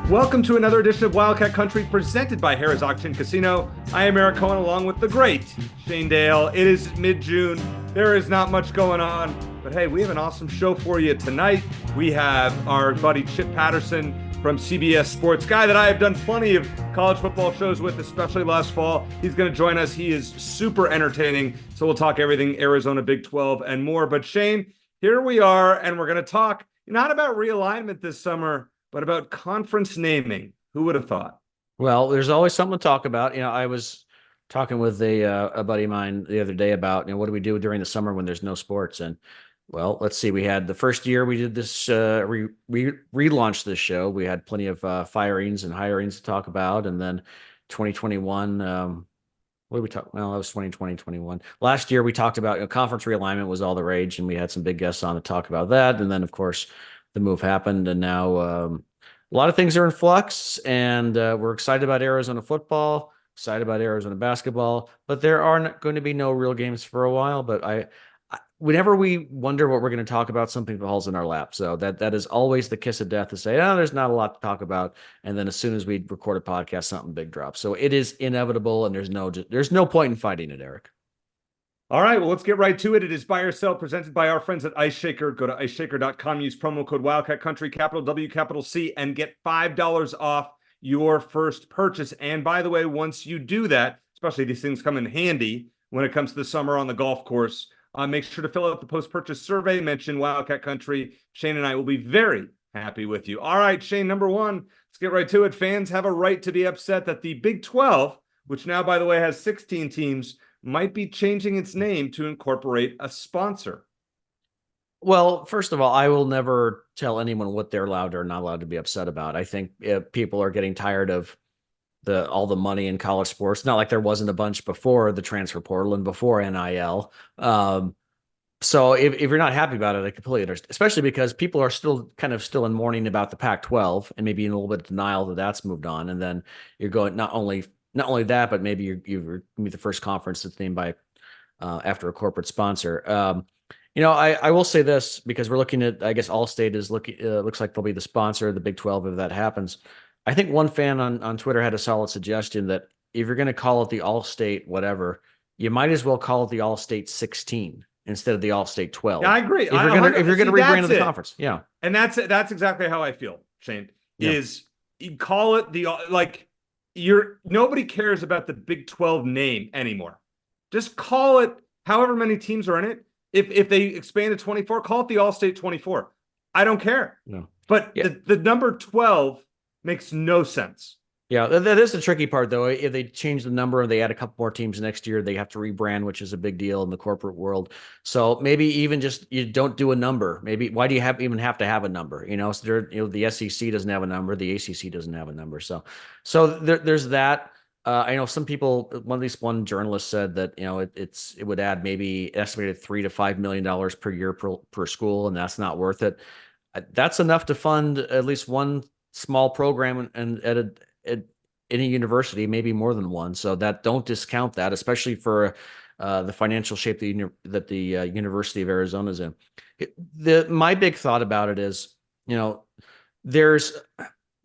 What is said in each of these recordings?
Welcome to another edition of Wildcat Country presented by Harrah's Auction Casino. I am Eric Cohen along with the great Shane Dale. It is mid-June. There is not much going on, but hey, we have an awesome show for you tonight. We have our buddy Chip Patterson from CBS Sports, guy that I have done plenty of college football shows with, especially last fall. He's going to join us. He is super entertaining, so we'll talk everything Arizona, Big 12, and more. But Shane, here we are, and we're going to talk not about realignment this summer, but about conference naming. Who would have thought? Well, there's always something to talk about. I was talking with a buddy of mine the other day about, what do we do during the summer when there's no sports? And well, let's see. We had the first year we did this, we relaunched this show. We had plenty of firings and hirings to talk about. And then 2021, what did we talk? Well, that was 2020, 21. Last year we talked about conference realignment was all the rage, and we had some big guests on to talk about that. And then, of course, the move happened, and now a lot of things are in flux, and we're excited about Arizona football, excited about Arizona basketball, but there are going to be no real games for a while. But whenever we wonder what we're going to talk about, something falls in our lap. So that is always the kiss of death to say, oh, there's not a lot to talk about. And then as soon as we record a podcast, something big drops. So it is inevitable, and there's no point in fighting it, Eric. All right, well, let's get right to it. It is Buy or Sell, presented by our friends at Ice Shaker. Go to iceshaker.com, use promo code Wildcat Country, capital W, capital C, and get $5 off your first purchase. And by the way, once you do that, especially these things come in handy when it comes to the summer on the golf course, make sure to fill out the post-purchase survey, mention Wildcat Country. Shane and I will be very happy with you. All right, Shane, number one, let's get right to it. Fans have a right to be upset that the Big 12, which now, by the way, has 16 teams, might be changing its name to incorporate a sponsor. Well, first of all, I will never tell anyone what they're allowed or not allowed to be upset about. I think people are getting tired of all the money in college sports. Not like there wasn't a bunch before the transfer portal and before NIL. So if you're not happy about it, I completely understand, especially because people are still in mourning about the Pac-12 and maybe in a little bit of denial that that's moved on. And then you're going not only that, but maybe you're the first conference that's named by after a corporate sponsor. I will say this, because we're looking at, I guess Allstate is looks like they'll be the sponsor of the Big 12 if that happens. I think one fan on Twitter had a solid suggestion that if you're going to call it the Allstate whatever, you might as well call it the Allstate 16 instead of the Allstate 12. Yeah, I agree. If you're going to rebrand the conference, yeah, and that's exactly how I feel, Shane. Yeah. Is you call it nobody cares about the Big 12 name anymore. Just call it however many teams are in it. If they expand to 24, call it the Allstate 24. I don't care. No. But yeah, the number 12 makes no sense. Yeah, that is the tricky part, though. If they change the number and they add a couple more teams next year, they have to rebrand, which is a big deal in the corporate world. So maybe even just you don't do a number. Maybe why do you even have to have a number? So the SEC doesn't have a number, the ACC doesn't have a number. So there's that. I know some people. One journalist said that it would add maybe estimated $3 to $5 million per year per school, and that's not worth it. That's enough to fund at least one small program and at any university, maybe more than one. So don't discount that, especially for the financial shape that the University of Arizona is in. My big thought about it is, there's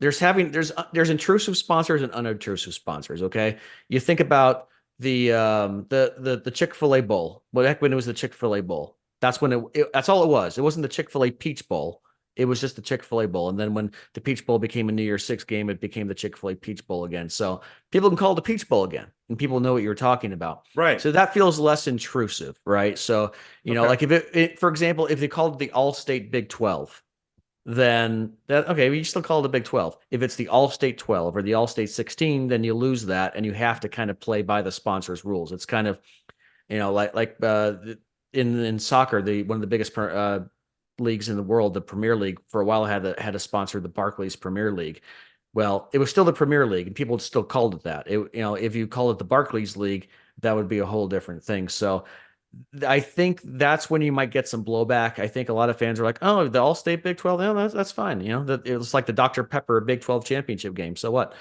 intrusive sponsors and unobtrusive sponsors. Okay, you think about the Chick-fil-A Bowl. When it was the Chick-fil-A Bowl, that's when that's all it was. It wasn't the Chick-fil-A Peach Bowl. It was just the Chick-fil-A Bowl. And then when the Peach Bowl became a New Year's Six game, it became the Chick-fil-A Peach Bowl again. So people can call it the Peach Bowl again, and people know what you're talking about. Right. So that feels less intrusive, right? So, like if for example, if they called it the All-State Big 12, then you still call it the Big 12. If it's the All-State 12 or the All-State 16, then you lose that, and you have to kind of play by the sponsor's rules. It's kind of, like in soccer, one of the biggest leagues in the world, the Premier League, for a while had a sponsor, the Barclays Premier League. Well, it was still the Premier League, and people still called it that. If you call it the Barclays League, that would be a whole different thing. So I think that's when you might get some blowback. I think a lot of fans are like, "Oh, the All-State Big 12, yeah, that's fine." It's like the Dr. Pepper Big 12 championship game. So what?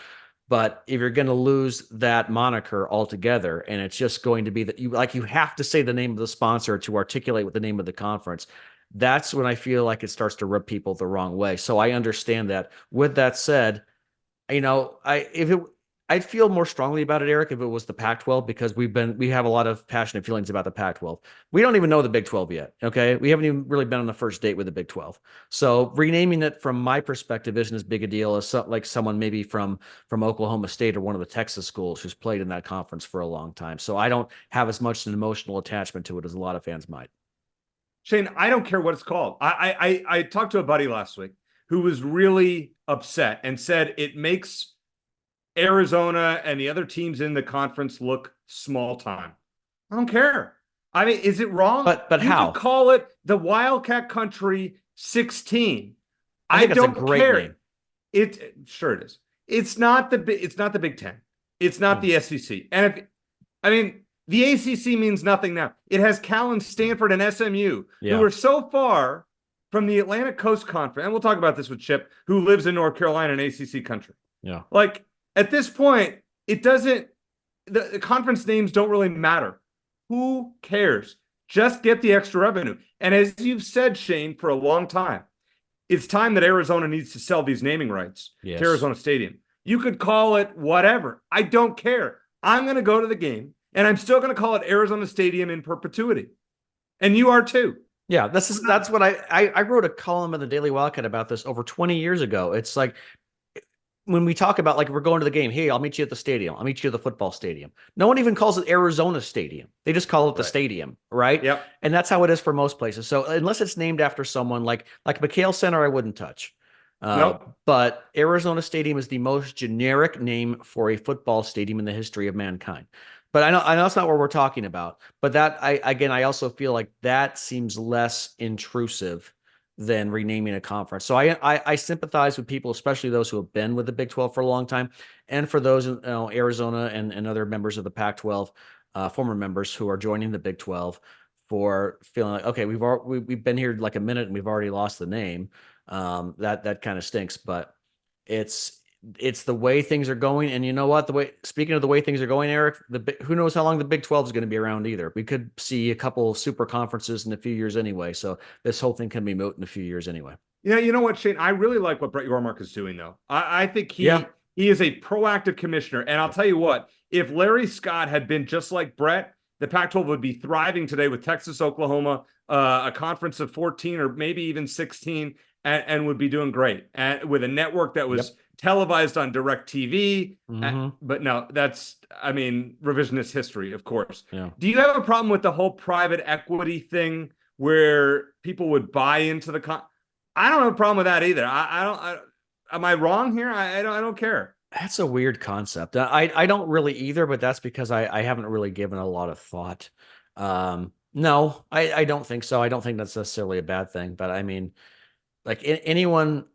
But if you're going to lose that moniker altogether, and it's just going to be that you have to say the name of the sponsor to articulate what the name of the conference, that's when I feel like it starts to rub people the wrong way. So I understand that. With that said, I'd feel more strongly about it, Eric, if it was the Pac-12, because we have a lot of passionate feelings about the Pac-12. We don't even know the Big 12 yet. Okay. We haven't even really been on the first date with the Big 12. So renaming it from my perspective isn't as big a deal as like someone maybe from Oklahoma State or one of the Texas schools who's played in that conference for a long time. So I don't have as much an emotional attachment to it as a lot of fans might. Shane, I don't care what it's called. I talked to a buddy last week who was really upset and said it makes Arizona and the other teams in the conference look small time. I don't care. I mean, is it wrong? But You how? could call it the Wildcat Country 16. I I think that's a don't great care. name. It sure it is. It's not the Big Ten. It's not the SEC. And if I mean the ACC means nothing now. It has Cal and Stanford and SMU, Yeah. who are so far from the Atlantic Coast Conference. And we'll talk about this with Chip, who lives in North Carolina and ACC country. Yeah. Like at this point, it doesn't, the conference names don't really matter. Who cares? Just get the extra revenue. And as you've said, Shane, for a long time, it's time that Arizona needs to sell these naming rights to Arizona Stadium. You could call it whatever. I don't care. I'm going to go to the game, and I'm still going to call it Arizona Stadium in perpetuity. And you are too. Yeah, that's what I wrote a column in the Daily Wildcat about this over 20 years ago. It's like when we talk about like we're going to the game, hey, I'll meet you at the stadium. I'll meet you at the football stadium. No one even calls it Arizona Stadium. They just call it the stadium, right? Yep. And that's how it is for most places. So unless it's named after someone like McHale Center, I wouldn't touch. Nope. But Arizona Stadium is the most generic name for a football stadium in the history of mankind. But I know that's not what we're talking about. But that I also feel like that seems less intrusive than renaming a conference. So I sympathize with people, especially those who have been with the Big 12 for a long time, and for those Arizona and other members of the Pac-12, former members who are joining the Big 12, for feeling like, okay, we've been here like a minute and we've already lost the name. That kind of stinks, but it's the way things are going. And you know what? Speaking of the way things are going, Eric, who knows how long the Big 12 is going to be around either. We could see a couple of super conferences in a few years anyway. So this whole thing can be moot in a few years anyway. Yeah, you know what, Shane? I really like what Brett Yormark is doing, though. I think he is a proactive commissioner. And I'll tell you what, if Larry Scott had been just like Brett, the Pac-12 would be thriving today with Texas, Oklahoma, a conference of 14 or maybe even 16, and would be doing great. And with a network that was televised on DirecTV. But no, that's, I mean, revisionist history, of course. Yeah. Do you have a problem with the whole private equity thing where people would buy into the I don't have a problem with that either. Am I wrong here? I don't care. That's a weird concept. I don't really either, but that's because I haven't really given a lot of thought. No, I don't think so. I don't think that's necessarily a bad thing, but I mean, like anyone,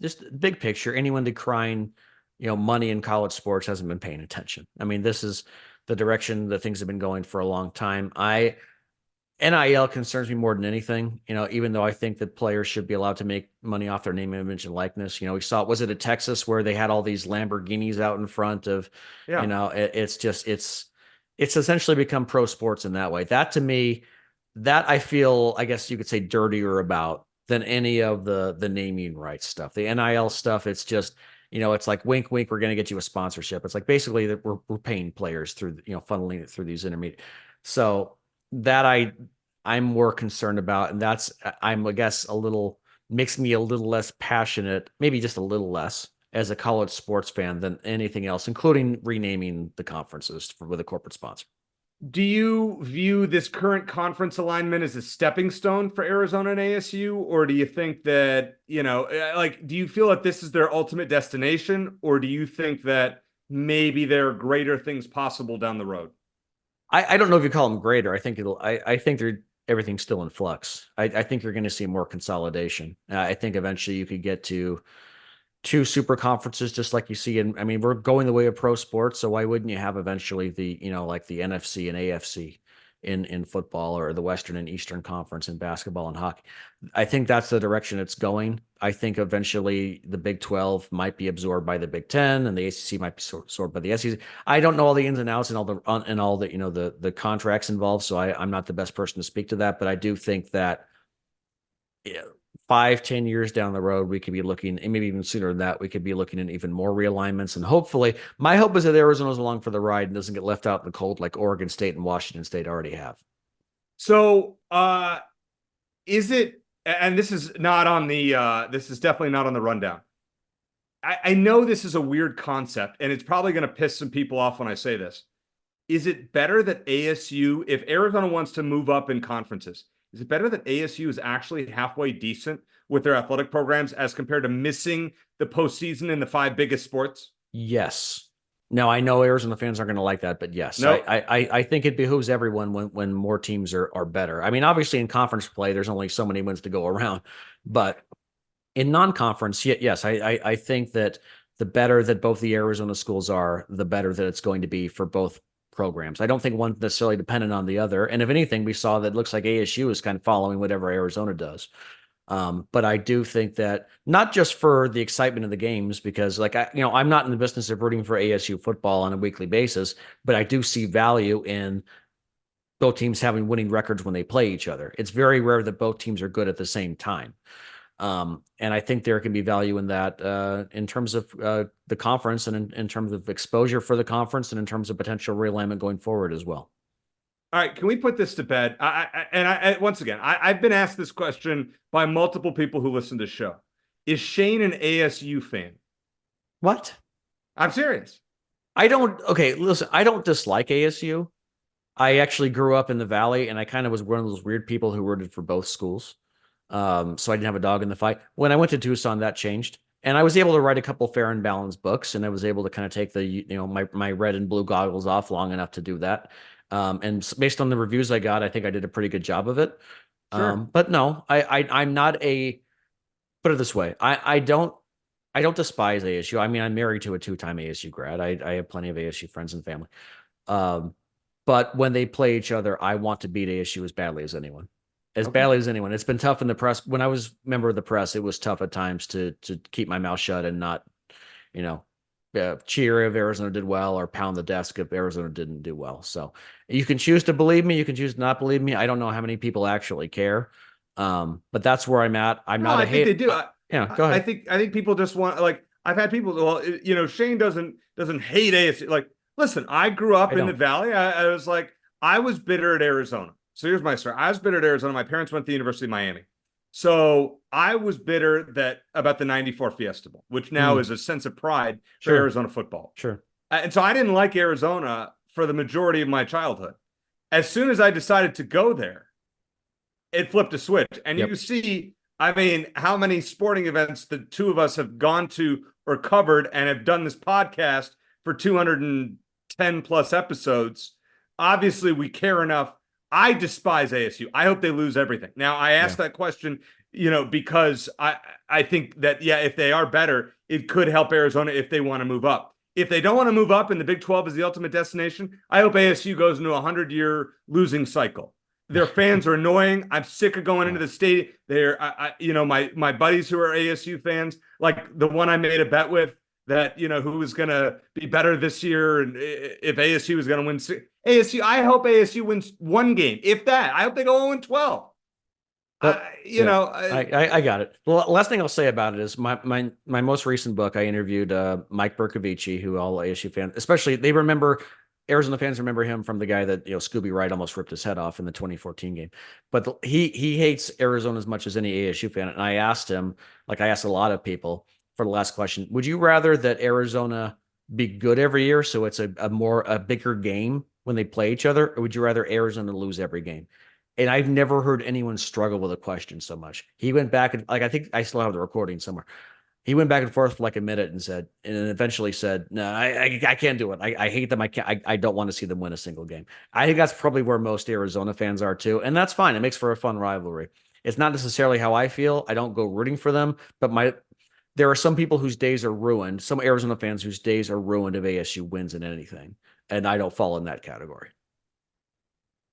just big picture, anyone decrying, money in college sports hasn't been paying attention. I mean, this is the direction that things have been going for a long time. NIL concerns me more than anything, even though I think that players should be allowed to make money off their name, image, and likeness. We saw, was it at Texas where they had all these Lamborghinis out in front of, it's essentially become pro sports in that way. That to me, that I feel, I guess you could say, dirtier about than any of the naming rights stuff. The NIL stuff, it's just, it's like wink, wink, we're going to get you a sponsorship. It's like basically that we're paying players through, funneling it through these intermediate. So that I'm more concerned about, and I guess makes me a little less passionate, maybe just a little less as a college sports fan than anything else, including renaming the conferences with a corporate sponsor. Do you view this current conference alignment as a stepping stone for Arizona and ASU? Or do you think that, do you feel that this is their ultimate destination? Or do you think that maybe there are greater things possible down the road? I don't know if you call them greater. I think everything's still in flux. I think you're going to see more consolidation. I think eventually you could get to two super conferences, just like you see we're going the way of pro sports. So why wouldn't you have eventually the, like the NFC and AFC in football, or the Western and Eastern Conference in basketball and hockey? I think that's the direction it's going. I think eventually the Big 12 might be absorbed by the Big 10, and the ACC might be absorbed by the SEC. I don't know all the ins and outs and all the the contracts involved. So I'm not the best person to speak to that, but I do think that 5, 10 years down the road, we could be looking, and maybe even sooner than that, we could be looking at even more realignments. And hopefully, my hope is that Arizona's along for the ride and doesn't get left out in the cold like Oregon State and Washington State already have. So, is it, and this is not on the, this is definitely not on the rundown. I know this is a weird concept, and it's probably going to piss some people off when I say this. Is it better that ASU, if Arizona wants to move up in conferences, is it better that ASU is actually halfway decent with their athletic programs as compared to missing the postseason in the 5 biggest sports? Yes. Now, I know Arizona fans aren't going to like that, but yes, Nope. I think it behooves everyone when more teams are better. I mean, obviously in conference play, there's only so many wins to go around, but in non-conference, yes, I think that the better that both the Arizona schools are, the better that it's going to be for both programs. I don't think one's necessarily dependent on the other. And if anything, we saw that it looks like ASU is kind of following whatever Arizona does. But I do think that not just for the excitement of the games, because I'm not in the business of rooting for ASU football on a weekly basis, but I do see value in both teams having winning records when they play each other. It's very rare that both teams are good at the same time. And I think there can be value in that in terms of the conference and in terms of exposure for the conference and in terms of potential realignment going forward as well. All right, can we put this to bed? Once again, I've been asked this question by multiple people who listen to the show. Is Shane an ASU fan? What? I'm serious. Okay, listen, I don't dislike ASU. I actually grew up in the Valley, and I kind of was one of those weird people who rooted for both schools. So I didn't have a dog in the fight. When I went to Tucson, that changed. And I was able to write a couple fair and balanced books, and I was able to kind of take my red and blue goggles off long enough to do that. And based on the reviews I got, I think I did a pretty good job of it. Sure. But no, I'm not put it this way. I don't despise ASU. I mean, I'm married to a 2-time ASU grad. I have plenty of ASU friends and family. But when they play each other, I want to beat ASU as badly as anyone. Badly as anyone. It's been tough in the press. When I was a member of the press, it was tough at times to keep my mouth shut and not, cheer if Arizona did well or pound the desk if Arizona didn't do well. So you can choose to believe me. You can choose to not believe me. I don't know how many people actually care. But that's where I'm at. I'm not a hater. I think they do. Go ahead. I think people just want, like, I've had people, well, Shane doesn't hate ASU. Like, listen, I grew up in the Valley. I was like, I was bitter at Arizona. So here's my story. I was bitter at Arizona. My parents went to the University of Miami. So I was bitter about the 94 Fiesta Bowl, which now is a sense of pride for Arizona football. Sure. And so I didn't like Arizona for the majority of my childhood. As soon as I decided to go there, it flipped a switch. And you see, I mean, how many sporting events the two of us have gone to or covered and have done this podcast for 210 plus episodes. Obviously, we care enough. I despise ASU. I hope they lose everything. Now, I asked that question, because I think that, if they are better, it could help Arizona if they want to move up. If they don't want to move up and the Big 12 is the ultimate destination, I hope ASU goes into a 100-year losing cycle. Their fans are annoying. I'm sick of going into the stadium. My buddies who are ASU fans, like the one I made a bet with, that, who was going to be better this year, and if ASU was going to win ASU, I hope ASU wins one game, if that. I hope they go 0-12. I got it. Well, last thing I'll say about it is my most recent book. I interviewed Mike Bercovici, who all ASU fans, especially Arizona fans remember him from the guy that Scooby Wright almost ripped his head off in the 2014 game. But he hates Arizona as much as any ASU fan. And I asked him, like I asked a lot of people for the last question, would you rather that Arizona be good every year, so it's a bigger game when they play each other, or would you rather Arizona lose every game? And I've never heard anyone struggle with a question so much. He went back and, I think I still have the recording somewhere. He went back and forth for like a minute and eventually said, no, I can't do it. I hate them. I don't want to see them win a single game. I think that's probably where most Arizona fans are too. And that's fine. It makes for a fun rivalry. It's not necessarily how I feel. I don't go rooting for them, but there are some people whose days are ruined, some Arizona fans whose days are ruined if ASU wins in anything. And I don't fall in that category.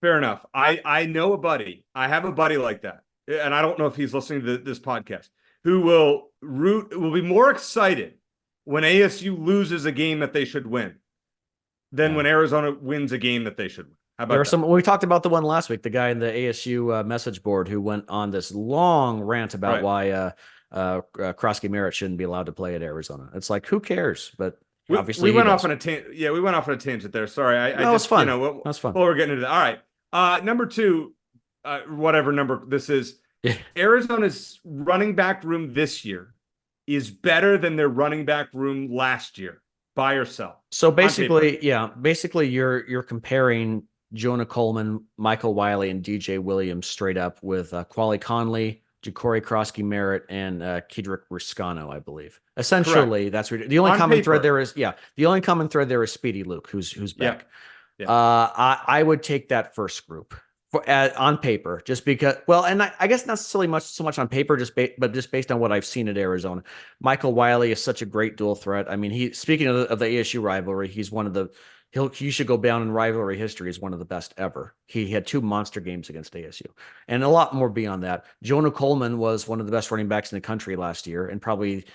Fair enough. I know a buddy. I have a buddy like that. And I don't know if he's listening to this podcast, who will be more excited when ASU loses a game that they should win than when Arizona wins a game that they should win. How There about are that? some. We talked about the one last week, the guy in the ASU message board who went on this long rant about Right. why Krosky Merritt shouldn't be allowed to play at Arizona. It's like, who cares? But We obviously he went off does. on a tangent. Yeah, we went off on a tangent there. Sorry, I That was just, fun. That was fun. well, we're getting into that. All right. Number two, whatever number this is, Yeah. Arizona's running back room this year is better than their running back room last year. Buy or sell So on paper. basically, yeah, basically you're comparing Jonah Coleman, Michael Wiley, and DJ Williams straight up with Quali Conley, Ja'Cory Krosky Merritt, and Kedrick Riscano, I believe. Correct. Essentially, that's the only On common thread paper. there is. Yeah, the only common thread there is Speedy Luke, who's Yeah. back. Yeah. I would take that first group on paper, just because. Well, and I guess not necessarily so much on paper, but just based on what I've seen at Arizona. Michael Wiley is such a great dual threat. I mean, speaking of the ASU rivalry, he's one of the he should go down in rivalry history as one of the best ever. He had two monster games against ASU, and a lot more beyond that. Jonah Coleman was one of the best running backs in the country last year, and probably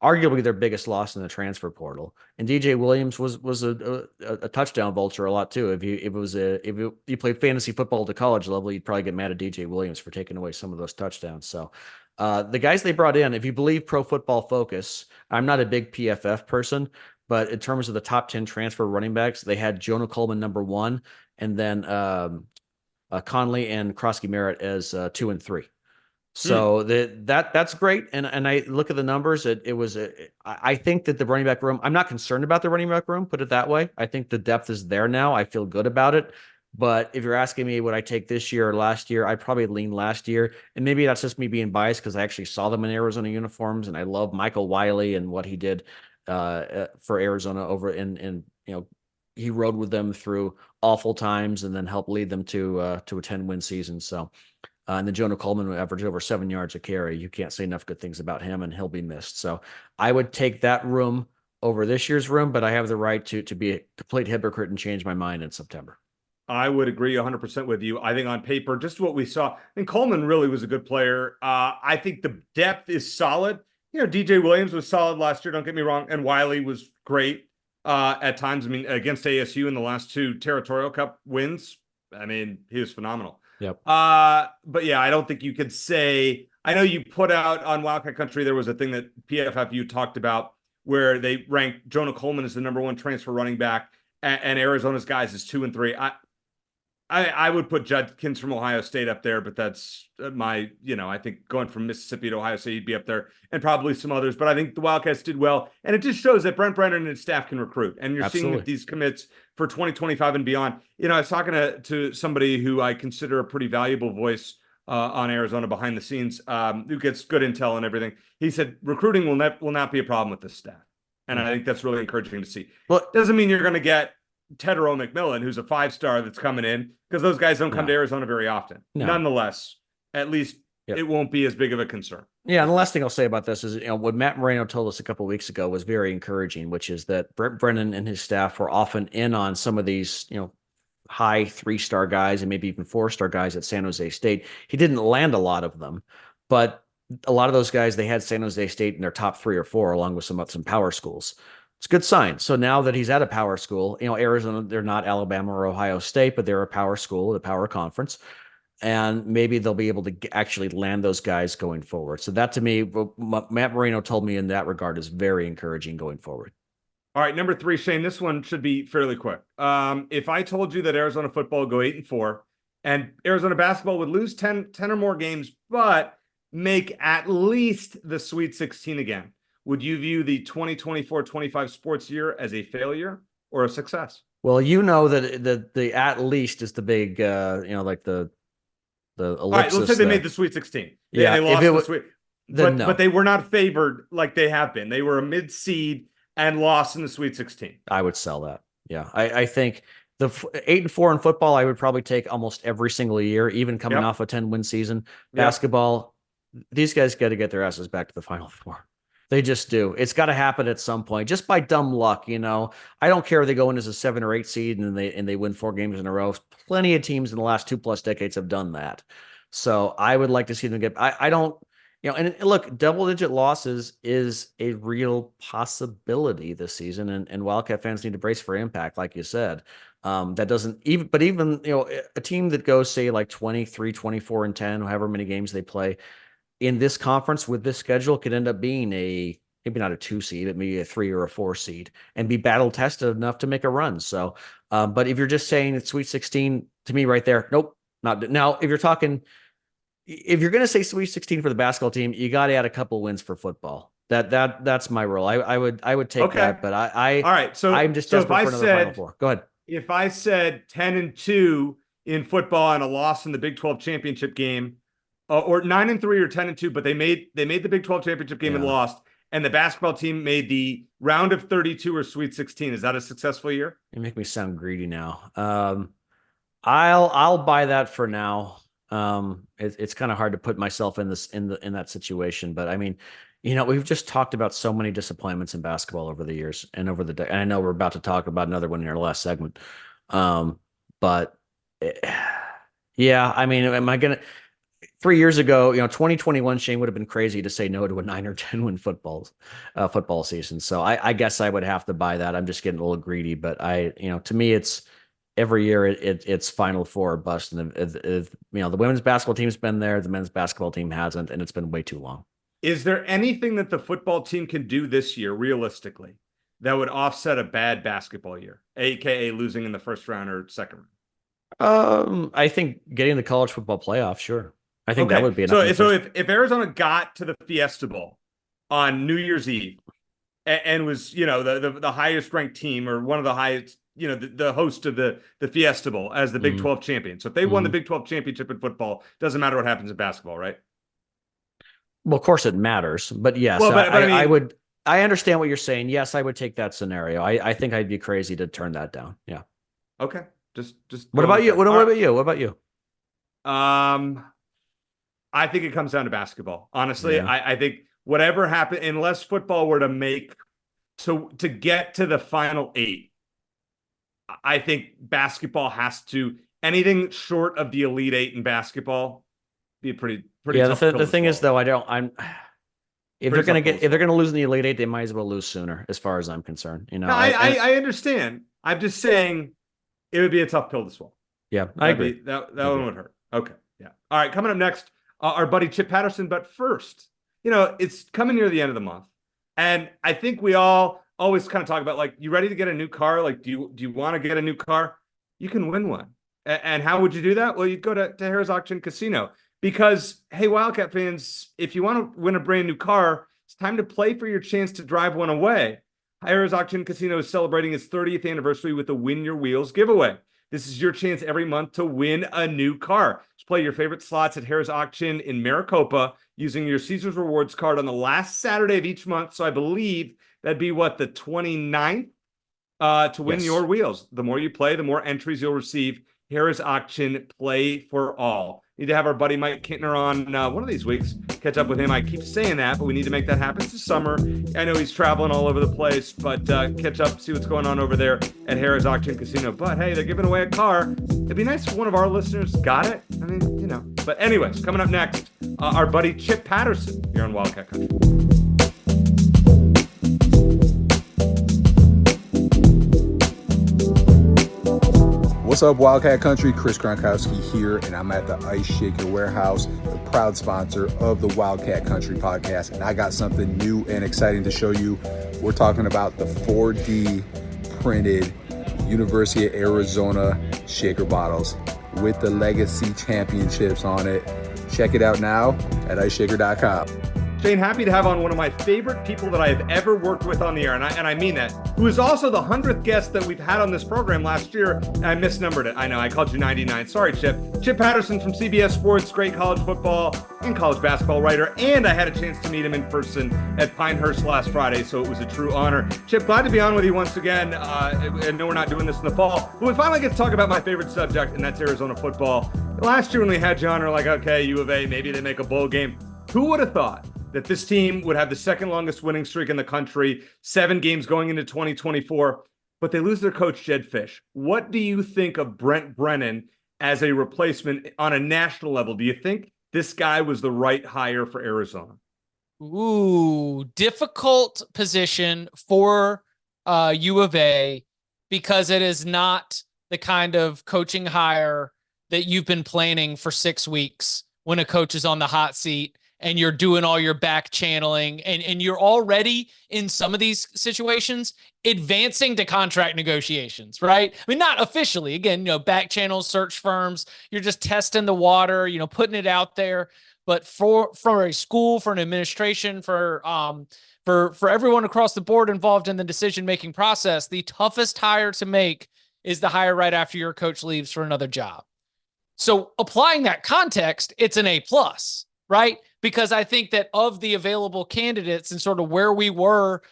arguably their biggest loss in the transfer portal. And DJ Williams was a touchdown vulture a lot too. If you played fantasy football at the college level, you'd probably get mad at DJ Williams for taking away some of those touchdowns. So the guys they brought in, if you believe Pro Football Focus, I'm not a big PFF person, but in terms of the top 10 transfer running backs, they had Jonah Coleman number one, and then Conley and Krosky Merritt as 2 and 3. Hmm. So that's great. And I look at the numbers. I think that the running back room, I'm not concerned about the running back room, put it that way. I think the depth is there now. I feel good about it. But if you're asking me, would I take this year or last year? I'd probably lean last year. And maybe that's just me being biased because I actually saw them in Arizona uniforms and I love Michael Wiley and what he did for Arizona over he rode with them through awful times and then helped lead them to a 10-win season. So and then Jonah Coleman will average over 7 yards a carry. You can't say enough good things about him, and he'll be missed. So I would take that room over this year's room, but I have the right to be a complete hypocrite and change my mind in September. I would agree 100% with you. I think on paper, just what we saw, and Coleman really was a good player. I think the depth is solid. DJ Williams was solid last year, don't get me wrong, and Wiley was great at times. I mean, against ASU in the last two Territorial Cup wins, I mean, he was phenomenal. Yep. But yeah, I don't think you could say. I know you put out on Wildcat Country, there was a thing that PFFU talked about where they ranked Jonah Coleman as the number one transfer running back, and Arizona's guys is 2 and 3. I would put Judkins from Ohio State up there, but that's I think going from Mississippi to Ohio State, he'd be up there, and probably some others. But I think the Wildcats did well, and it just shows that Brent Brennan and his staff can recruit. And you're seeing that these commits for 2025 and beyond. I was talking to somebody who I consider a pretty valuable voice on Arizona behind the scenes, who gets good intel and everything. He said recruiting will not be a problem with this staff, and I think that's really encouraging to see. Well, doesn't mean you're going to get Tedero McMillan, who's a 5-star that's coming in, because those guys don't come to Arizona very often. No. Nonetheless, at least it won't be as big of a concern. Yeah, and the last thing I'll say about this is, what Matt Moreno told us a couple of weeks ago was very encouraging, which is that Brent Brennan and his staff were often in on some of these, high 3-star guys and maybe even 4-star guys at San Jose State. He didn't land a lot of them, but a lot of those guys, they had San Jose State in their top 3 or 4, along with some power schools. It's a good sign. So now that he's at a power school, Arizona, they're not Alabama or Ohio State, but they're a power school, the power conference. And maybe they'll be able to actually land those guys going forward. So that, to me, what Matt Moreno told me in that regard is very encouraging going forward. All right, number 3, Shane, this one should be fairly quick. If I told you that Arizona football would go 8-4 and Arizona basketball would lose 10 or more games, but make at least the Sweet 16 again, would you view the 2024-25 sports year as a failure or a success? Well, that the at least is the big, like the ellipsis. All right, let's say they made the Sweet 16. Yeah, they lost the Sweet, but they were not favored like they have been. They were a mid-seed and lost in the Sweet 16. I would sell that. Yeah, I think the 8-4 in football, I would probably take almost every single year, even coming off a 10-win season. Basketball, these guys got to get their asses back to the Final Four. They just do. It's got to happen at some point, just by dumb luck. I don't care if they go in as a 7 or 8 seed and they win 4 games in a row. Plenty of teams in the last 2+ decades have done that. So I would like to see them get. I don't. And look, double-digit losses is a real possibility this season, and Wildcat fans need to brace for impact, like you said. That doesn't even, but even, a team that goes, say, like 23, 24, and 10, however many games they play in this conference with this schedule could end up being maybe not a 2 seed, but maybe a 3 or a 4 seed and be battle tested enough to make a run. So, but if you're just saying it's Sweet 16 to me right there, nope, not now. If you're going to say Sweet 16 for the basketball team, you got to add a couple wins for football. That's my rule. I would take that, but all right. So I'm just so desperate for another Final Four. Go ahead. If I said 10-2 in football and a loss in the Big 12 championship game, or 9-3 or 10-2, but they made the Big 12 championship game and lost, and the basketball team made the round of 32 or Sweet 16, is that a successful year? You make me sound greedy now. I'll buy that for now. It's kind of hard to put myself in that situation, but I mean, we've just talked about so many disappointments in basketball over the years and and I know we're about to talk about another one in our last segment. But yeah, I mean, am I going to 3 years ago, 2021, Shane, would have been crazy to say no to a 9 or 10 win football season. So I guess I would have to buy that. I'm just getting a little greedy, but to me, it's every year it's Final Four or bust. And the women's basketball team's been there, the men's basketball team hasn't, and it's been way too long. Is there anything that the football team can do this year, realistically, that would offset a bad basketball year, aka losing in the first round or second round? I think getting the college football playoff, sure. I think that would be enough. So if Arizona got to the Fiesta Bowl on New Year's Eve and was, the highest ranked team or one of the highest, the host of the Fiesta Bowl as the Big 12 champion. So if they won the Big 12 championship in football, doesn't matter what happens in basketball, right? Well, of course it matters, but yes, well, I would. I understand what you're saying. Yes, I would take that scenario. I think I'd be crazy to turn that down. Yeah. Okay. Just. What about you? What about you? What about you? I think it comes down to basketball. Honestly, yeah. I think whatever happened, unless football were to make to get to the Final 8, I think basketball has to, anything short of the Elite 8 in basketball, be a pretty yeah. Tough the thing is, though, if they're going to lose in the Elite 8, they might as well lose sooner, as far as I'm concerned. No, I understand. I'm just saying it would be a tough pill to swallow. Yeah, I agree. That one would hurt. Okay. Yeah. All right. Coming up next, our buddy Chip Patterson. But first, it's coming near the end of the month. And I think we all always kind of talk about, like, you ready to get a new car? Like, do you want to get a new car? You can win one. And how would you do that? Well, you'd go to Harrah's Auction Casino. Because, hey, Wildcat fans, if you want to win a brand new car, it's time to play for your chance to drive one away. Harrah's Auction Casino is celebrating its 30th anniversary with the Win Your Wheels giveaway. This is your chance every month to win a new car. Just play your favorite slots at Harrah's Auction in Maricopa using your Caesars Rewards card on the last Saturday of each month. So I believe that'd be the 29th to win your wheels. The more you play, the more entries you'll receive. Harrah's Auction, play for all. Need to have our buddy Mike Kintner on one of these weeks. Catch up with him. I keep saying that, but we need to make that happen. It's the summer. I know he's traveling all over the place, but catch up, see what's going on over there at Harrah's Auction Casino. But hey, they're giving away a car. It'd be nice if one of our listeners got it. I mean, But anyways, coming up next, our buddy Chip Patterson here on Wildcat Country. What's up, Wildcat Country? Chris Gronkowski here, and I'm at the Ice Shaker Warehouse, the proud sponsor of the Wildcat Country podcast. And I got something new and exciting to show you. We're talking about the 4D printed University of Arizona shaker bottles with the Legacy Championships on it. Check it out now at iceshaker.com. Shane, happy to have on one of my favorite people that I have ever worked with on the air, and I mean that, who is also the 100th guest that we've had on this program last year. I misnumbered it. I know, I called you 99. Sorry, Chip. Chip Patterson from CBS Sports, great college football and college basketball writer, and I had a chance to meet him in person at Pinehurst last Friday, so it was a true honor. Chip, glad to be on with you once again. I know we're not doing this in the fall, but we finally get to talk about my favorite subject, and that's Arizona football. Last year when we had you on, we were like, okay, U of A, maybe they make a bowl game. Who would have thought that this team would have the second longest winning streak in the country, 7 games going into 2024, but they lose their coach, Jed Fish. What do you think of Brent Brennan as a replacement on a national level? Do you think this guy was the right hire for Arizona? Ooh, difficult position for U of A, because it is not the kind of coaching hire that you've been planning for 6 weeks when a coach is on the hot seat and you're doing all your back channeling and you're already in some of these situations advancing to contract negotiations, right? I mean, not officially, again, back channels, search firms, you're just testing the water, putting it out there. But for a school, for an administration, for everyone across the board involved in the decision-making process, the toughest hire to make is the hire right after your coach leaves for another job. So applying that context, it's an A+, right? Because I think that of the available candidates and sort of where we were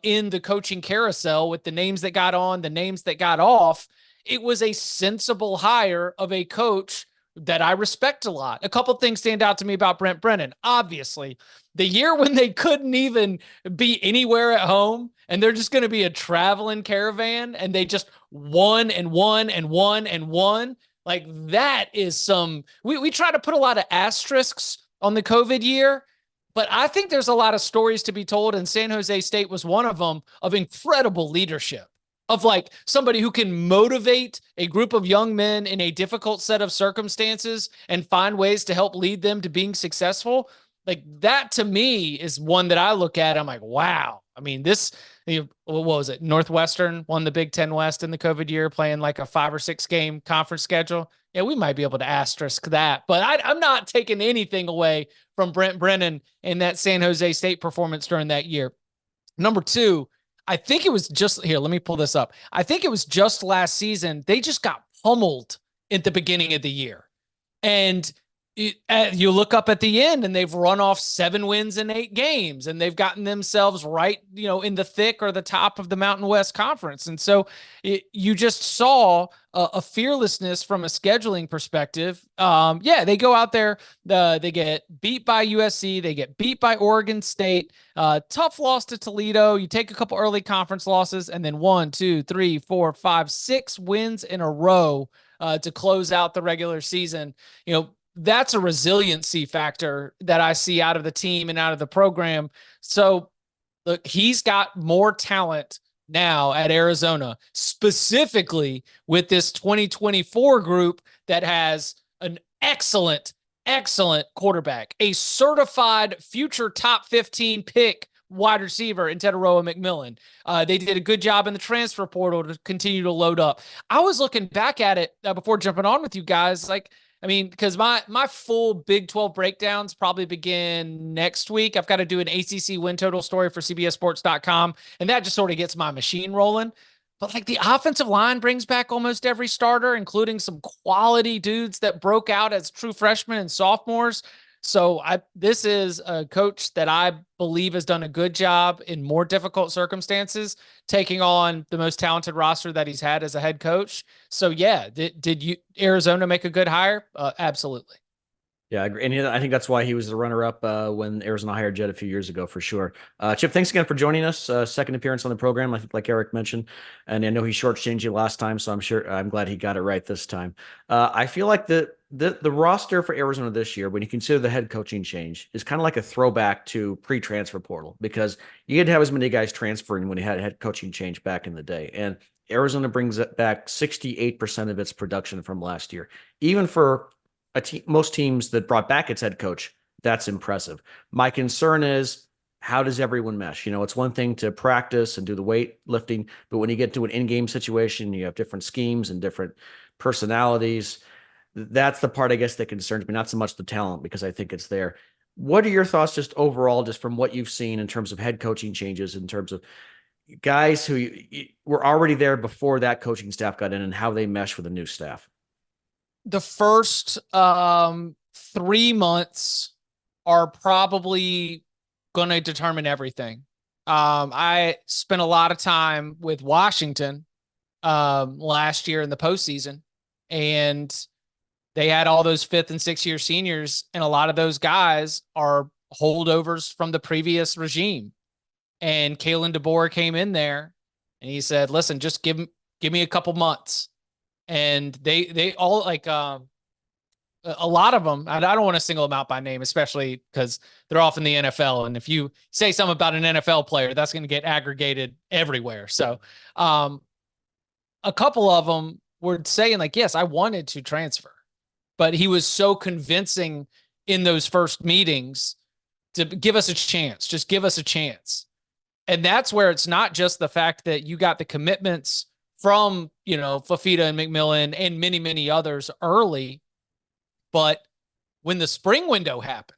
in the coaching carousel with the names that got on, the names that got off, it was a sensible hire of a coach that I respect a lot. A couple things stand out to me about Brent Brennan. Obviously, the year when they couldn't even be anywhere at home and they're just going to be a traveling caravan and they just won and won and won and won. Like that is we try to put a lot of asterisks on the COVID year, but I think there's a lot of stories to be told, and San Jose State was one of them, of incredible leadership, of like somebody who can motivate a group of young men in a difficult set of circumstances and find ways to help lead them to being successful. Like that to me is one that I look at. I'm like, wow. I mean, what was it? Northwestern won the Big Ten West in the COVID year, playing like a 5 or 6 game conference schedule. Yeah, we might be able to asterisk that, but I'm not taking anything away from Brent Brennan and that San Jose State performance during that year. Number 2, I think it was just here. Let me pull this up. I think it was just last season. They just got pummeled at the beginning of the year. And you look up at the end and they've run off 7 wins in 8 games and they've gotten themselves right, in the thick or the top of the Mountain West Conference. And so you just saw a fearlessness from a scheduling perspective. They go out there, they get beat by USC, they get beat by Oregon State, tough loss to Toledo. You take a couple early conference losses and then 1, 2, 3, 4, 5, 6 wins in a row to close out the regular season. That's a resiliency factor that I see out of the team and out of the program. So look, he's got more talent now at Arizona, specifically with this 2024 group that has an excellent quarterback, a certified future top 15 pick wide receiver in Tedoroa McMillan. They did a good job in the transfer portal to continue to load up. I was looking back at it before jumping on with you guys, because my full Big 12 breakdowns probably begin next week. I've got to do an ACC win total story for CBSSports.com, and that just sort of gets my machine rolling. But the offensive line brings back almost every starter, including some quality dudes that broke out as true freshmen and sophomores. So this is a coach that I believe has done a good job in more difficult circumstances, taking on the most talented roster that he's had as a head coach. So yeah, did Arizona make a good hire? Absolutely. Yeah, and I think that's why he was the runner-up when Arizona hired Jed a few years ago, for sure. Chip, thanks again for joining us. Second appearance on the program, I think, like Eric mentioned, and I know he shortchanged you last time, so I'm glad he got it right this time. I feel like the roster for Arizona this year, when you consider the head coaching change, is kind of like a throwback to pre-transfer portal, because you didn't have as many guys transferring when you had a head coaching change back in the day, and Arizona brings back 68% of its production from last year, even for most teams that brought back its head coach. That's impressive. My concern is, how does everyone mesh? It's one thing to practice and do the weight lifting, but when you get to an in-game situation, you have different schemes and different personalities. That's the part, I guess, that concerns me, not so much the talent, because I think it's there. What are your thoughts just overall, just from what you've seen in terms of head coaching changes, in terms of guys who were already there before that coaching staff got in, and how they mesh with the new staff? The first 3 months are probably going to determine everything. I spent a lot of time with Washington last year in the postseason, and they had all those 5th and 6th year seniors, and a lot of those guys are holdovers from the previous regime. And Kalen DeBoer came in there and he said, listen, just give me a couple months. And they all a lot of them, I don't want to single them out by name, especially because they're off in the NFL. And if you say something about an NFL player, that's going to get aggregated everywhere. So a couple of them were saying like, yes, I wanted to transfer, but he was so convincing in those first meetings to give us a chance, just give us a chance. And that's where it's not just the fact that you got the commitments from, Fafita and McMillan and many, many others early, but when the spring window happened,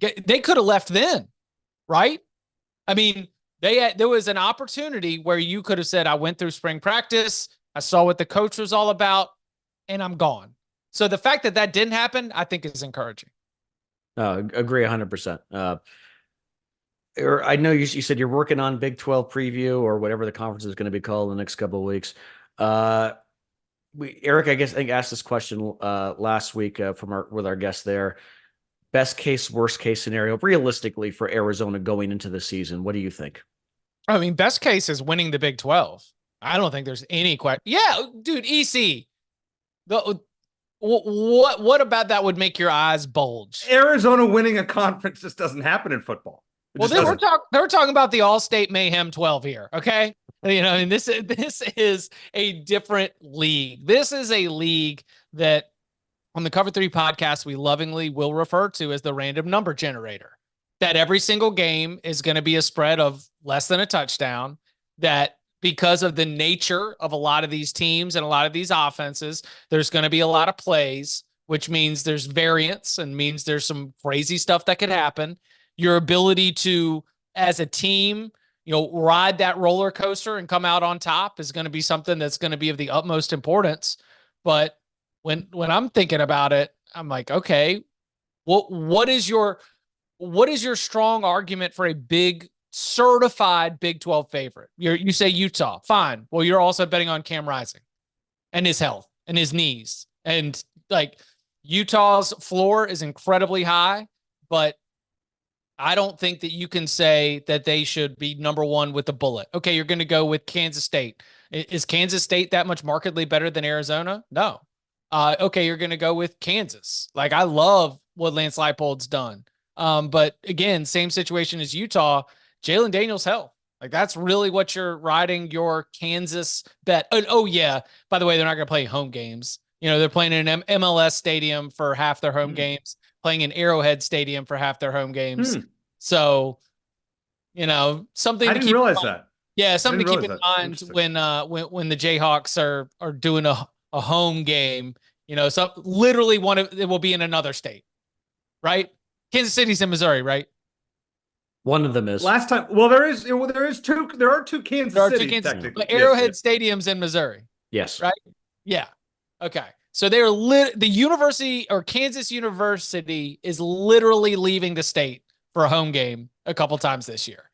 they could have left then, right? I mean, there was an opportunity where you could have said, I went through spring practice, I saw what the coach was all about, and I'm gone. So the fact that that didn't happen, I think is encouraging. Agree 100%. I know you said you're working on Big 12 preview or whatever the conference is going to be called in the next couple of weeks. Eric, I think asked this question last week with our guest there. Best case, worst case scenario, realistically for Arizona going into the season. What do you think? I mean, best case is winning the Big 12. I don't think there's any question. Yeah, dude, EC. What about that would make your eyes bulge? Arizona winning a conference just doesn't happen in football. Well, they were talking about the Allstate Mayhem 12 here. Okay. This is a different league. This is a league that on the Cover 3 podcast, we lovingly will refer to as the random number generator, that every single game is going to be a spread of less than a touchdown, that because of the nature of a lot of these teams and a lot of these offenses, there's going to be a lot of plays, which means there's variance and means there's some crazy stuff that could happen. Your ability to, as a team, ride that roller coaster and come out on top is going to be something that's going to be of the utmost importance. But when I'm thinking about it, I'm like, okay, what is your strong argument for a big certified Big 12 favorite? You say Utah, fine. Well, you're also betting on Cam Rising and his health and his knees. And like Utah's floor is incredibly high, but I don't think that you can say that they should be number one with a bullet. Okay, you're going to go with Kansas State. Is Kansas State that much markedly better than Arizona? No. Okay, you're going to go with Kansas. Like, I love what Lance Leipold's done. But again, same situation as Utah, Jalen Daniels' health. Like, that's really what you're riding your Kansas bet. Oh yeah. By the way, they're not going to play home games. They're playing in an MLS stadium for half their home games, playing in Arrowhead Stadium for half their home games. So, something I didn't realize that. Yeah, something to keep in mind when the Jayhawks are doing a home game. So literally it will be in another state, right? Kansas City's in Missouri, right? One of them is. Last time, there are two Kansas Cities, technically. But Arrowhead Stadium's in Missouri. Yes. Right? Yeah. Okay. So they're the university, or Kansas University, is literally leaving the state for a home game a couple times this year.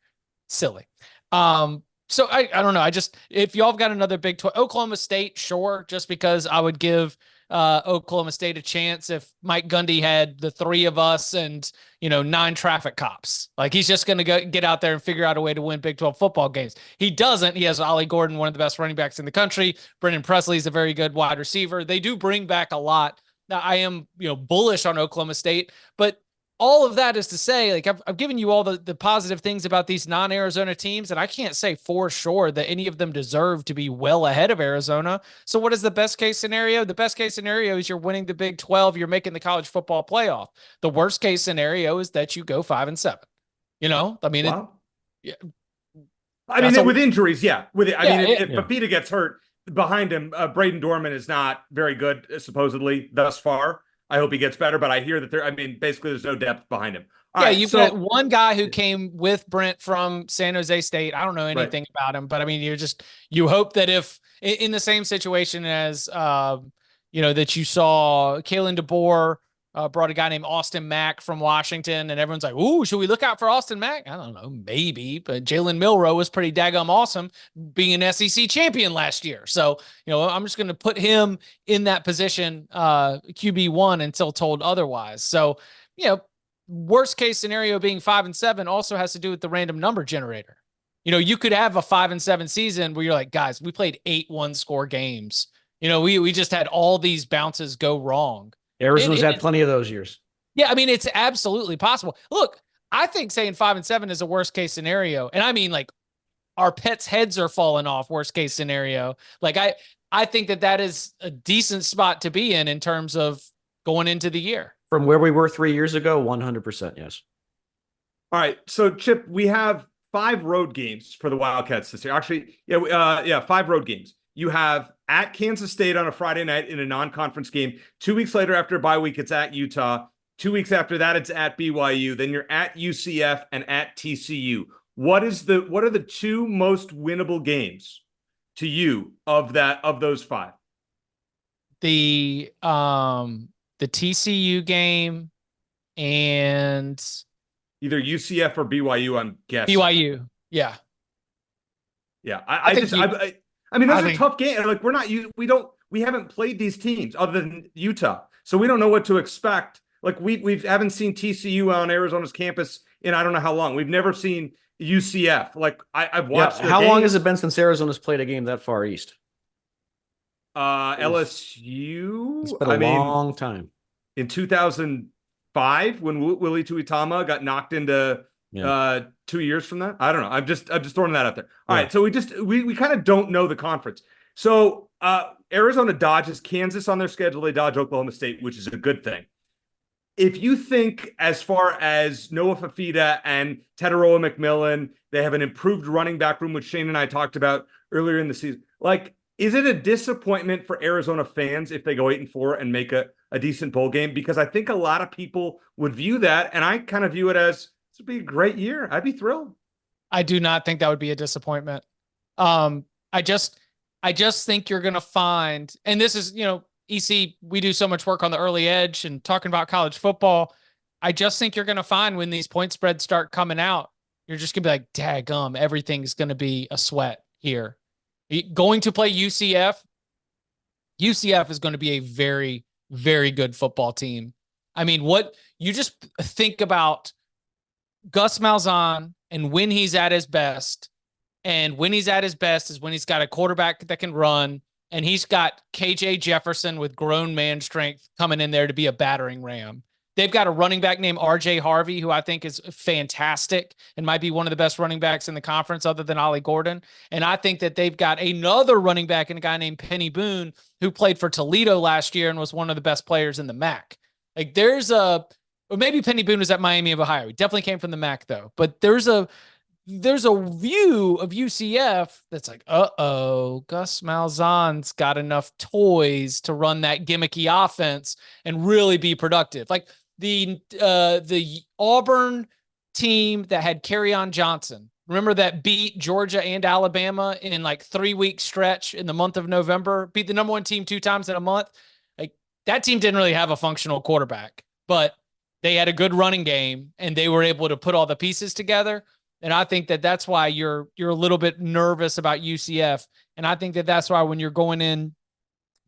Silly. So I don't know. If y'all have got another Big 12, Oklahoma State, sure, just because I would give Oklahoma State a chance if Mike Gundy had the three of us and 9 traffic cops. Like, he's just going to get out there and figure out a way to win Big 12 football games. He doesn't. He has Ollie Gordon, one of the best running backs in the country. Brendan Presley is a very good wide receiver. They do bring back a lot. Now, I am bullish on Oklahoma State, but all of that is to say, like, I've given you all the positive things about these non-Arizona teams, and I can't say for sure that any of them deserve to be well ahead of Arizona. So what is the best case scenario? The best case scenario is you're winning the Big 12, you're making the college football playoff. The worst case scenario is that you go 5-7. I mean, wow. With injuries, yeah. If Fafita gets hurt, behind him, Braden Dorman is not very good, supposedly, thus far. I hope he gets better, but I hear that basically there's no depth behind him. You've got one guy who came with Brent from San Jose State. I don't know anything about him, but I mean, you hope that if in the same situation as, that you saw Kalen DeBoer brought a guy named Austin Mack from Washington, and everyone's like, ooh, should we look out for Austin Mack? I don't know, maybe, but Jalen Milroe was pretty daggum awesome, being an SEC champion last year. So, I'm just going to put him in that position, QB1, until told otherwise. So, worst case scenario being 5-7 also has to do with the random number generator. You could have a 5-7 season where you're like, guys, we played 8 one-score games. We just had all these bounces go wrong. Arizona's had plenty of those years. Yeah, I mean, it's absolutely possible. Look, I think saying 5-7 is a worst case scenario. And I mean, like, our pets' heads are falling off, worst case scenario. Like, I think that is a decent spot to be in terms of going into the year. From where we were 3 years ago, 100%, yes. All right. So, Chip, we have 5 road games for the Wildcats this year. Actually, 5 road games. You have at Kansas State on a Friday night in a non-conference game. 2 weeks later, after a bye week, it's at Utah. 2 weeks after that, it's at BYU. Then you're at UCF and at TCU. What are the 2 most winnable games to you of those 5? The TCU game and either UCF or BYU, I'm guessing. BYU. Yeah. Yeah. I mean, those are tough games. Like, we haven't played these teams other than Utah. So we don't know what to expect. Like, we haven't seen TCU on Arizona's campus in I don't know how long. We've never seen UCF. Like, I've watched. How long has it been since Arizona's played a game that far east? LSU. It's been a long time. In 2005, when Willie Tuitama got knocked into 2 years from that. I don't know. I'm just throwing that out there. All right. So we kind of don't know the conference. So Arizona dodges Kansas on their schedule. They dodge Oklahoma State, which is a good thing. If you think as far as Noah Fafita and Teteroa McMillan, they have an improved running back room, which Shane and I talked about earlier in the season. Like, is it a disappointment for Arizona fans if they go 8-4 and make a decent bowl game? Because I think a lot of people would view that, and I kind of view it as this would be a great year. I'd be thrilled. I do not think that would be a disappointment. I just think you're going to find, and this is, EC, we do so much work on the early edge and talking about college football. I just think you're going to find when these point spreads start coming out, you're just going to be like, daggum, everything's going to be a sweat here. Going to play UCF is going to be a very, very good football team. I mean, what you just think about Gus Malzahn and when he's at his best, and when he's at his best is when he's got a quarterback that can run, and he's got KJ Jefferson with grown man strength coming in there to be a battering ram. They've got a running back named RJ Harvey, who I think is fantastic and might be one of the best running backs in the conference other than Ollie Gordon. And I think that they've got another running back and a guy named Penny Boone, who played for Toledo last year and was one of the best players in the MAC. Like, or maybe Penny Boone was at Miami of Ohio. He definitely came from the MAC though. But there's a view of UCF that's like, Gus Malzahn's got enough toys to run that gimmicky offense and really be productive. Like the Auburn team that had Kerryon Johnson, remember that beat Georgia and Alabama in like 3-week stretch in the month of November, beat the number 1 team 2 times in a month. Like, that team didn't really have a functional quarterback, but they had a good running game and they were able to put all the pieces together. And I think that that's why you're a little bit nervous about UCF. And I think that that's why when you're going in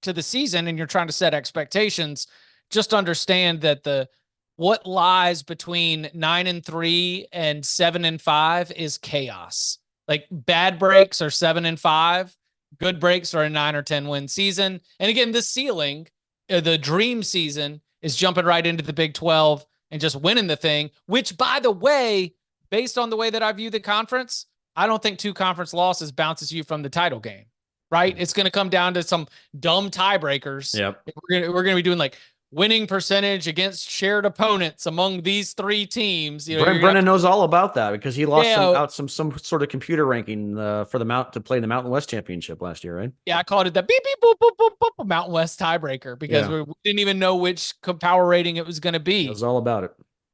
to the season and you're trying to set expectations, just understand that what lies between 9-3 and 7-5 is chaos. Like, bad breaks are 7-5, good breaks are a 9 or 10 win season. And again, the ceiling, the dream season, is jumping right into the Big 12 and just winning the thing, which, by the way, based on the way that I view the conference, I don't think 2 conference losses bounces you from the title game, right? It's going to come down to some dumb tiebreakers. Yep. We're going to be doing like winning percentage against shared opponents among these 3 teams. Brennan knows all about that because he lost some sort of computer ranking for to play in the Mountain West Championship last year, right? Yeah, I called it the beep beep boop boop boop boop Mountain West tiebreaker because we didn't even know which power rating it was going to be. It was all about it.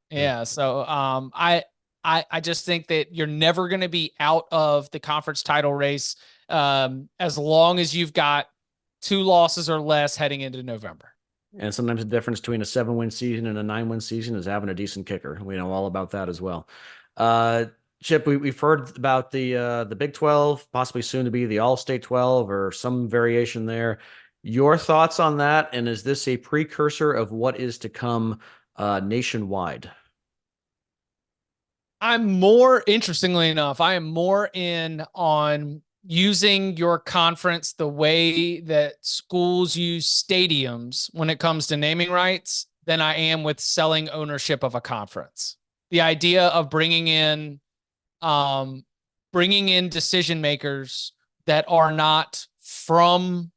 Yeah. So I just think that you're never going to be out of the conference title race as long as you've got 2 losses or less heading into November. And sometimes the difference between a 7-win season and a 9-win season is having a decent kicker. We know all about that as well. Chip, we've heard about the Big 12, possibly soon to be the Allstate 12 or some variation there. Your thoughts on that? And is this a precursor of what is to come nationwide? Interestingly enough, I am more in on using your conference the way that schools use stadiums when it comes to naming rights than I am with selling ownership of a conference. The idea of bringing in decision makers that are not from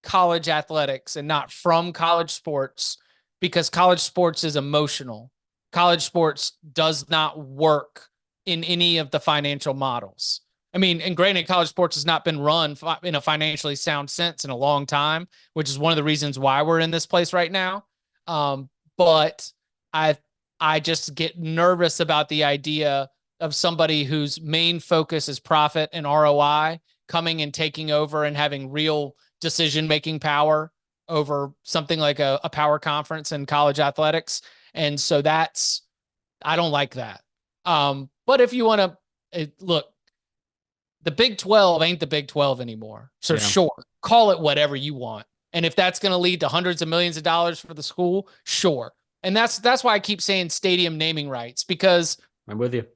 college athletics and not from college sports, because college sports is emotional. College sports does not work in any of the financial models. I mean, and granted, college sports has not been run in a financially sound sense in a long time, which is one of the reasons why we're in this place right now. But I just get nervous about the idea of somebody whose main focus is profit and ROI coming and taking over and having real decision-making power over something like a power conference in college athletics. And so I don't like that. But if you want to look, the Big 12 ain't the Big 12 anymore. So sure, call it whatever you want. And if that's going to lead to hundreds of millions of dollars for the school, sure. And that's why I keep saying stadium naming rights, because I'm with you.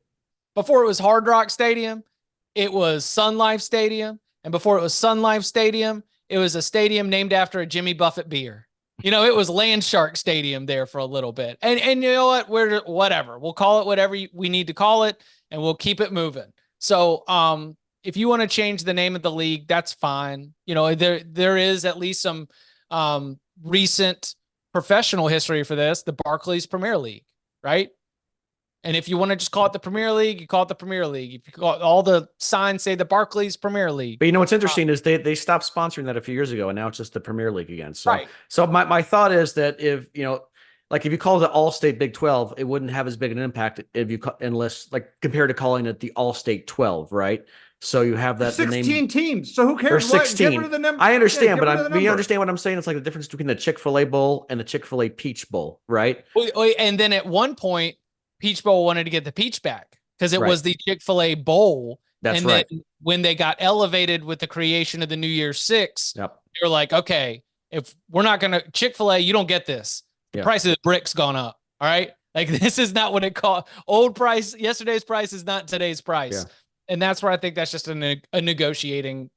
Before it was Hard Rock Stadium, it was Sun Life Stadium. And before it was Sun Life Stadium, it was a stadium named after a Jimmy Buffett beer. You know, it was Land Shark Stadium there for a little bit. And you know what? Whatever. We'll call it whatever we need to call it, and we'll keep it moving. So, if you want to change the name of the league, that's fine. You know, there is at least some recent professional history for this, the Barclays Premier League, right? And if you want to just call it the Premier League, you call it the Premier League. If you call it, all the signs say the Barclays Premier League. But you know what's interesting is they stopped sponsoring that a few years ago, and now it's just the Premier League again. So, right. So my thought is that if if you call it the Allstate Big 12, it wouldn't have as big an impact unless compared to calling it the Allstate 12, right? So you have that 16 teams. So who cares? There's 16. Get rid of the number. I understand, but you understand what I'm saying? It's like the difference between the Chick-fil-A Bowl and the Chick-fil-A Peach Bowl, right? And then at one point, Peach Bowl wanted to get the peach back because it was the Chick-fil-A Bowl. That's and right. Then when they got elevated with the creation of the New Year's Six, they were like, okay, if we're not going to Chick-fil-A, you don't get this. The price of the brick's gone up. All right. Like, this is not what it cost. Old price, yesterday's price is not today's price. Yeah. And that's where I think that's just a negotiating,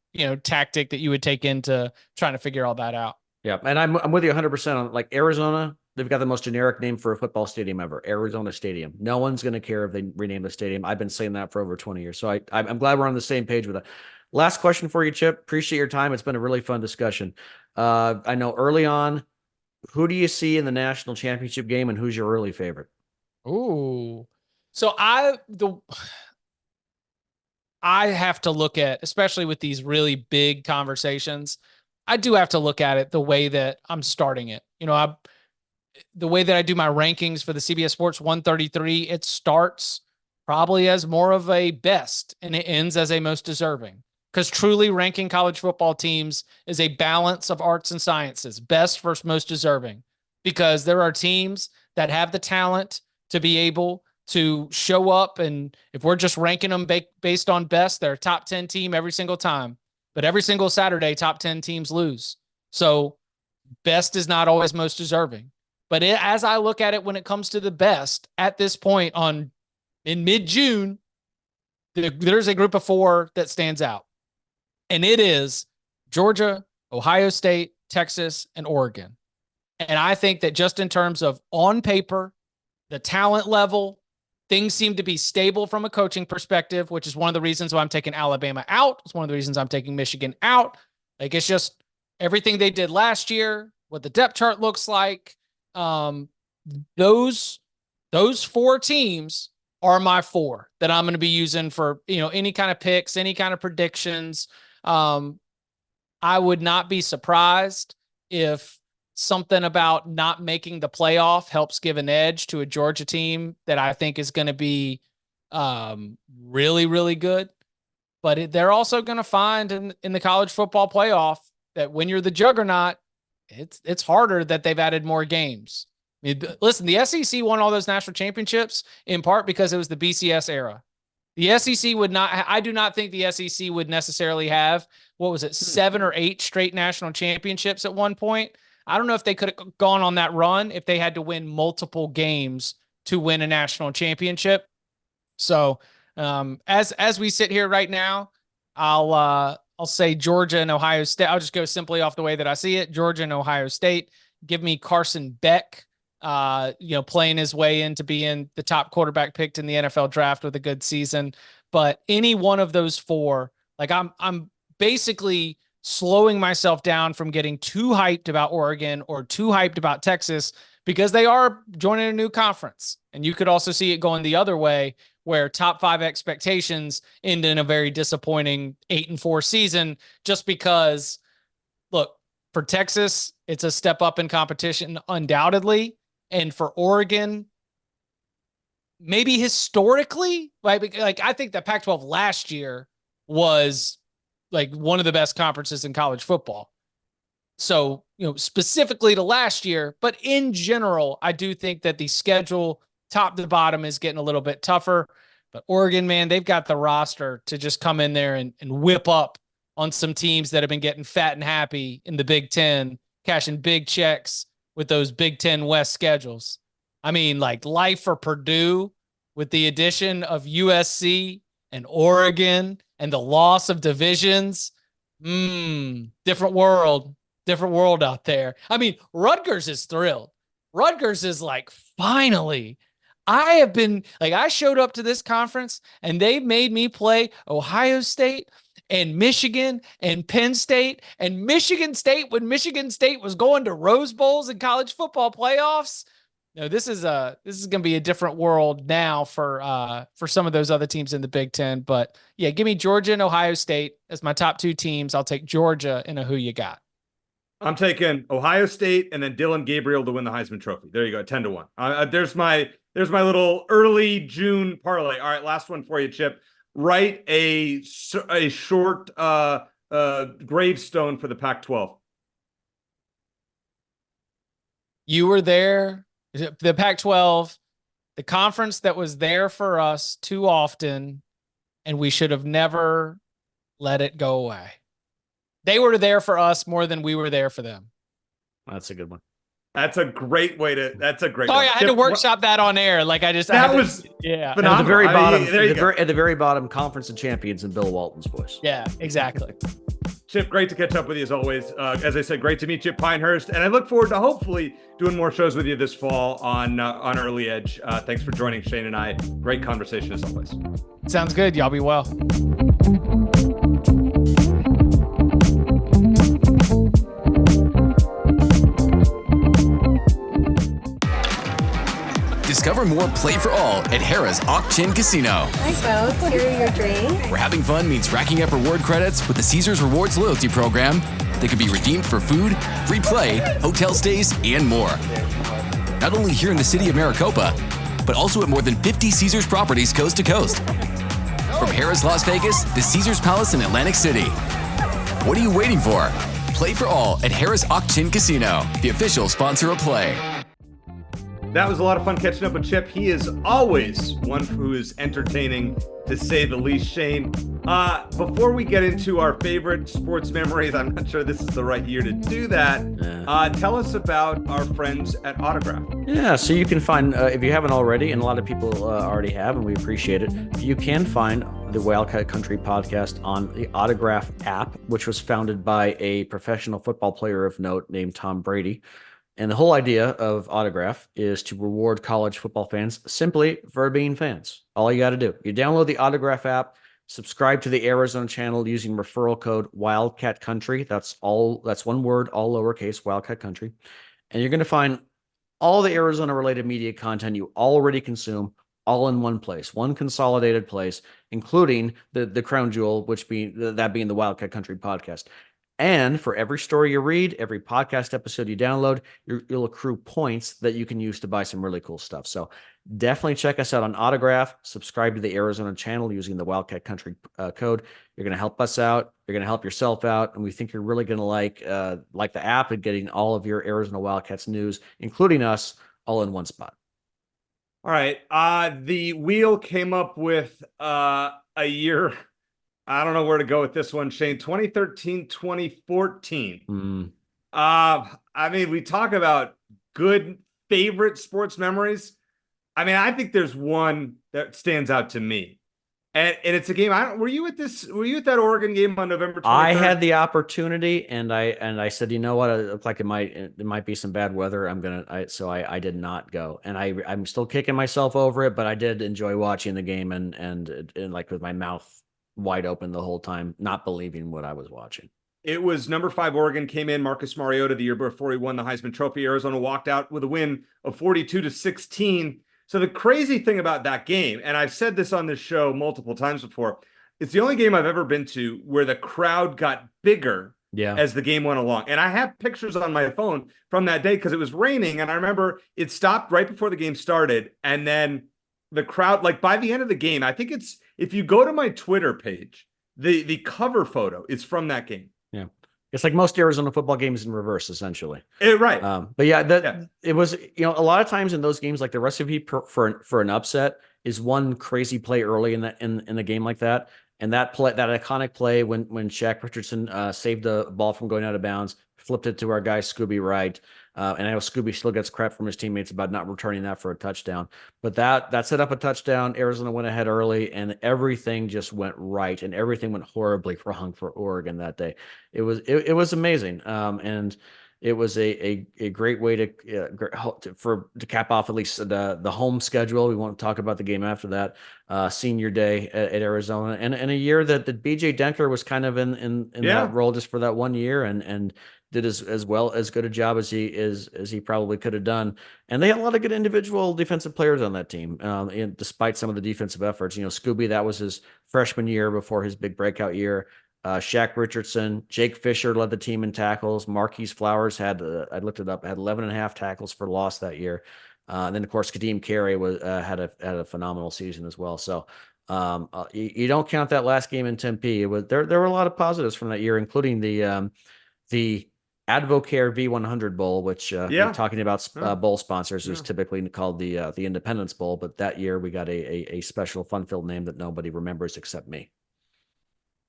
tactic that you would take into trying to figure all that out. Yeah. And I'm with you 100% on, like, Arizona. They've got the most generic name for a football stadium ever, Arizona Stadium. No one's going to care if they rename the stadium. I've been saying that for over 20 years. So I'm glad we're on the same page with that. Last question for you, Chip. Appreciate your time. It's been a really fun discussion. I know early on, who do you see in the national championship game, and who's your early favorite? Ooh. So I have to look at, especially with these really big conversations, I do have to look at it the way that I'm starting it. The way that I do my rankings for the CBS Sports 133, it starts probably as more of a best and it ends as a most deserving. Because truly ranking college football teams is a balance of arts and sciences, best versus most deserving. Because there are teams that have the talent to be able to show up, and if we're just ranking them based on best, they're a top 10 team every single time. But every single Saturday, top 10 teams lose. So best is not always most deserving. But as I look at it, when it comes to the best at this point in mid-June, there's a group of 4 that stands out. And it is Georgia, Ohio State, Texas, and Oregon. And I think that just in terms of on paper, the talent level, things seem to be stable from a coaching perspective, which is one of the reasons why I'm taking Alabama out. It's one of the reasons I'm taking Michigan out. Like, it's just everything they did last year, what the depth chart looks like. Those 4 teams are my 4 that I'm going to be using for, any kind of picks, any kind of predictions. I would not be surprised if something about not making the playoff helps give an edge to a Georgia team that I think is going to be really, really good. But they're also going to find in the college football playoff that when you're the juggernaut, it's harder that they've added more games. I mean, listen, the SEC won all those national championships in part because it was the BCS era. The SEC would not, I do not think the SEC would necessarily have, 7 or 8 straight national championships at one point. I don't know if they could have gone on that run if they had to win multiple games to win a national championship. So as we sit here right now, I'll say Georgia and Ohio State. I'll just go simply off the way that I see it. Georgia and Ohio State. Give me Carson Beck, playing his way into being the top quarterback picked in the NFL draft with a good season. But any one of those four, like I'm basically slowing myself down from getting too hyped about Oregon or too hyped about Texas because they are joining a new conference. And you could also see it going the other way where top 5 expectations end in a very disappointing 8-4 season, just because, look, for Texas, it's a step up in competition, undoubtedly. And for Oregon, maybe historically, like I think the Pac-12 last year was like one of the best conferences in college football. So, specifically to last year, but in general, I do think that the schedule top to bottom is getting a little bit tougher. But Oregon, man, they've got the roster to just come in there and whip up on some teams that have been getting fat and happy in the Big Ten, cashing big checks with those Big Ten West schedules. I mean, like life for Purdue with the addition of USC and Oregon and the loss of divisions. Different world out there. I mean, Rutgers is thrilled. Rutgers is like, finally, I showed up to this conference and they made me play Ohio State and Michigan and Penn State and Michigan State when Michigan State was going to Rose Bowls and college football playoffs. No, this is going to be a different world now for some of those other teams in the Big Ten. But yeah, give me Georgia and Ohio State as my top 2 teams. I'll take Georgia and who you got. I'm taking Ohio State and then Dylan Gabriel to win the Heisman Trophy. There you go, 10-1. There's my little early June parlay. All right, last one for you, Chip. Write a short gravestone for the Pac-12. You were there. The Pac-12, the conference that was there for us too often, and we should have never let it go away. They were there for us more than we were there for them. That's a good one. That's a great way to. That's a great. Sorry, I had to workshop that on air. Like that was yeah. At the very bottom, at the very bottom, Conference of Champions in Bill Walton's voice. Yeah, exactly. Chip, great to catch up with you as always. As I said, great to meet Chip Pinehurst, and I look forward to hopefully doing more shows with you this fall on Early Edge. Thanks for joining Shane and I. Great conversation as always. Sounds good. Y'all be well. Discover more Play for All at Harrah's Auction Casino. Hi, folks. Here are your drinks. Where having fun means racking up reward credits with the Caesars Rewards loyalty program that can be redeemed for food, free play, hotel stays, and more. Not only here in the city of Maricopa, but also at more than 50 Caesars properties coast to coast. From Harrah's Las Vegas to Caesars Palace in Atlantic City. What are you waiting for? Play for All at Harrah's Auction Casino, the official sponsor of Play. That was a lot of fun catching up with Chip. He is always one who is entertaining, to say the least. Shane, before we get into our favorite sports memories, I'm not sure this is the right year to do that. Tell us about our friends at Autograph. Yeah, so you can find, if you haven't already, and a lot of people already have, and we appreciate it, you can find the Wildcat Country podcast on the Autograph app, which was founded by a professional football player of note named Tom Brady. And the whole idea of Autograph is to reward college football fans simply for being fans. All you got to do, you download the Autograph app, subscribe to the Arizona channel using referral code Wildcat Country. That's one word, all lowercase, Wildcat Country. And you're going to find all the Arizona related media content you already consume all in one place, one consolidated place, including the crown jewel, which being the Wildcat Country podcast. And for every story you read, every podcast episode you download, you'll accrue points that you can use to buy some really cool stuff. So definitely check us out on Autograph. Subscribe to the Arizona channel using the Wildcat Country code. You're going to help us out. You're going to help yourself out. And we think you're really going to like the app and getting all of your Arizona Wildcats news, including us, all in one spot. All right. The wheel came up with a year. I don't know where to go with this one, Shane. 2013, 2014. I mean, we talk about good favorite sports memories. I mean, I think there's one that stands out to me. And it's a game. Were you at this? Were you at that Oregon game on November 23rd? I had the opportunity, and I said, you know what, it looked like it might be some bad weather. So I did not go, and I'm still kicking myself over it, but I did enjoy watching the game and like with my mouth wide open the whole time, not believing what I was watching. It was number 5 Oregon came in. Marcus Mariota the year before he won the Heisman Trophy. Arizona walked out with a win of 42-16. So the crazy thing about that game, and I've said this on this show multiple times before, it's the only game I've ever been to where the crowd got bigger as the game went along. And I have pictures on my phone from that day because it was raining. And I remember it stopped right before the game started. And then the crowd, like by the end of the game, I think it's, if you go to my Twitter page, the cover photo is from that game. Yeah. It's like most Arizona football games in reverse, essentially. Right. But yeah, it was, a lot of times in those games, like the recipe for an upset is one crazy play early in the game like that. And that iconic play when Shaq Richardson saved the ball from going out of bounds, flipped it to our guy Scooby Wright. And I know Scooby still gets crap from his teammates about not returning that for a touchdown. But that set up a touchdown. Arizona went ahead early, and everything just went right, and everything went horribly wrong for Oregon that day. It was amazing, and it was a great way to cap off at least the home schedule. We won't talk about the game after that. Senior day at Arizona, and a year that BJ Denker was kind of in that role just for that 1 year, and did as good a job as he probably could have done. And they had a lot of good individual defensive players on that team, and despite some of the defensive efforts. Scooby, that was his freshman year before his big breakout year. Shaq Richardson, Jake Fisher led the team in tackles. Marquise Flowers had, I looked it up, had 11.5 tackles for loss that year. And then of course, Kadeem Carey had a phenomenal season as well. So you don't count that last game in Tempe. There were a lot of positives from that year, including the Advocare V100 Bowl, which we're talking about bowl sponsors is typically called the Independence Bowl, but that year we got a special fun-filled name that nobody remembers except me.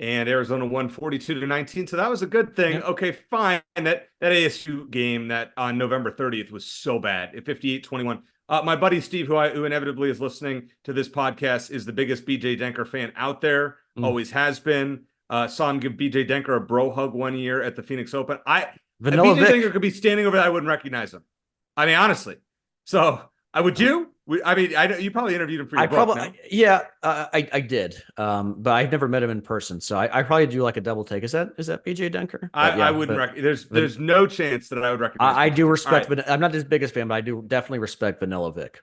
And Arizona won 42-19, so that was a good thing. Yep. Okay, fine. That ASU game that on November 30th was so bad at 58-21. My buddy Steve, who inevitably is listening to this podcast, is the biggest BJ Denker fan out there. Always has been. Saw him give BJ Denker a bro hug one year at the Phoenix Open. Vanilla BJ Vic. Denker could be standing over there, I wouldn't recognize him. I mean, honestly. So, would you? You probably interviewed him for your book, no? I did. But I've never met him in person, so I probably do like a double take. Is that BJ Denker? I wouldn't. There's no chance that I would recognize. I do respect, but I'm not his biggest fan, but I do definitely respect Vanilla Vic.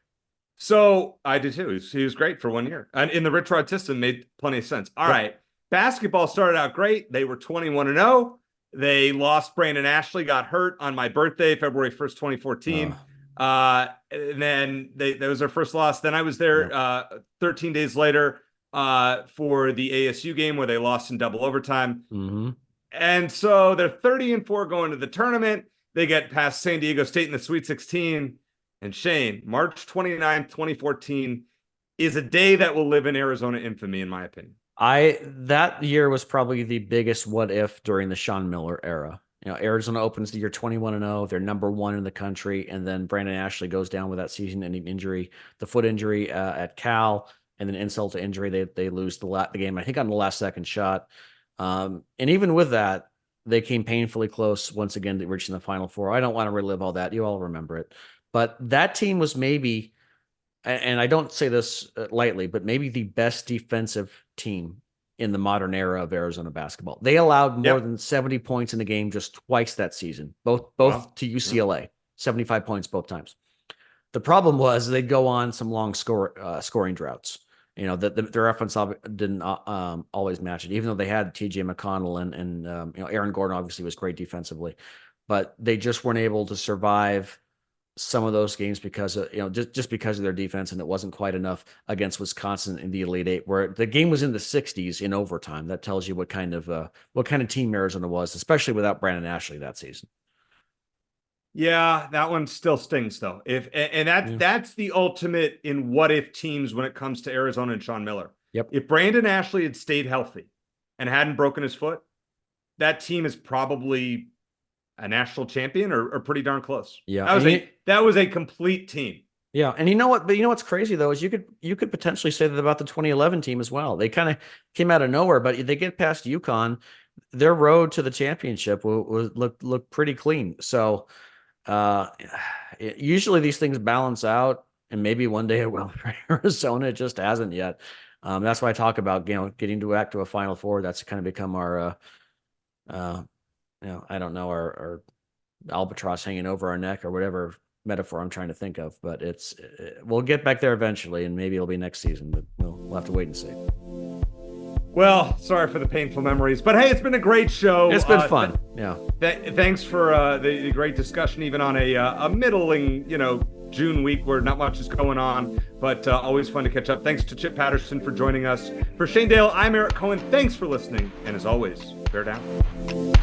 So I did too. He was great for 1 year, and in the Rich Rod system made plenty of sense. All right, basketball started out great. They were 21-0. They lost. Brandon Ashley got hurt on my birthday, February 1st, 2014. And then that was their first loss. Then I was there 13 days later for the ASU game where they lost in double overtime. Mm-hmm. And so they're 30-4 going to the tournament. They get past San Diego State in the Sweet 16. And Shane, March 29th, 2014 is a day that will live in Arizona infamy, in my opinion. That year was probably the biggest what if during the Sean Miller era. Arizona opens the year 21-0. They're number 1 in the country. And then Brandon Ashley goes down with that season-ending injury, the foot injury at Cal, and then insult to injury. They lose the game, I think, on the last second shot. And even with that, they came painfully close once again to reaching the Final Four. I don't want to relive all that. You all remember it. But that team was maybe, and I don't say this lightly, but maybe the best defensive team in the modern era of Arizona basketball. They allowed more than 70 points in the game just twice that season, both to UCLA, 75 points both times. The problem was they'd go on some long scoring droughts. Their offense didn't always match it, even though they had TJ McConnell and Aaron Gordon obviously was great defensively, but they just weren't able to survive some of those games because of, just because of their defense, and it wasn't quite enough against Wisconsin in the Elite Eight, where the game was in the 60s in overtime. That tells you what kind of team Arizona was, especially without Brandon Ashley that season. Yeah, that one still stings though. That's the ultimate in what if teams when it comes to Arizona and Sean Miller. Yep. If Brandon Ashley had stayed healthy and hadn't broken his foot, that team is probably a national champion or pretty darn close. Yeah. That was a complete team. Yeah, and you know what? But you know what's crazy though is you could potentially say that about the 2011 team as well. They kind of came out of nowhere, but they get past UConn. Their road to the championship will look pretty clean. So usually these things balance out, and maybe one day it will for Arizona. It just hasn't yet. That's why I talk about getting back to a Final Four. That's kind of become our I don't know, our albatross hanging over our neck or whatever metaphor I'm trying to think of, but we'll get back there eventually, and maybe it'll be next season, but we'll have to wait and see. Well, sorry for the painful memories, but hey, it's been a great show. It's been fun. Thanks for the great discussion, even on a middling, June week where not much is going on, but always fun to catch up. Thanks to Chip Patterson for joining us. For Shane Dale, I'm Eric Cohen. Thanks for listening, and as always, bear down.